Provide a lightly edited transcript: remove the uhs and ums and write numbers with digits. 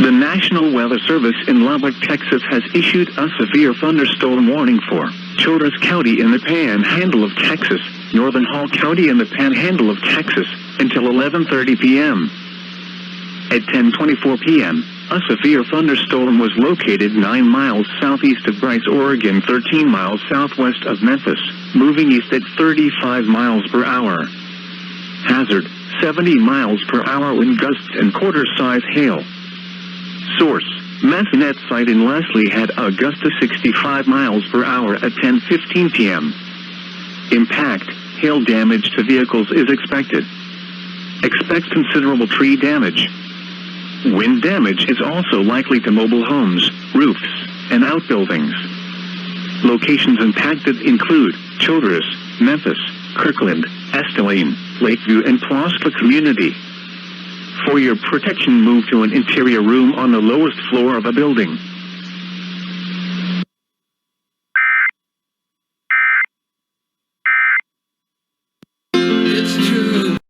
The National Weather Service in Lubbock, Texas has issued a severe thunderstorm warning for Childress County in the Panhandle of Texas, Northern Hall County in the Panhandle of Texas, until 11:30 p.m. At 10:24 p.m., a severe thunderstorm was located 9 miles southeast of Bryce, Oregon, 13 miles southwest of Memphis, moving east at 35 miles per hour. Hazard, 70 miles per hour wind gusts and quarter-size hail. Source, Massanet site in Leslie had a gust of 65 miles per hour at 10:15 p.m. Impact, hail damage to vehicles is expected. Expect considerable tree damage. Wind damage is also likely to mobile homes, roofs, and outbuildings. Locations impacted include Childress, Memphis, Kirkland, Estillane, Lakeview, and Prosper Community. For your protection, move to an interior room on the lowest floor of a building.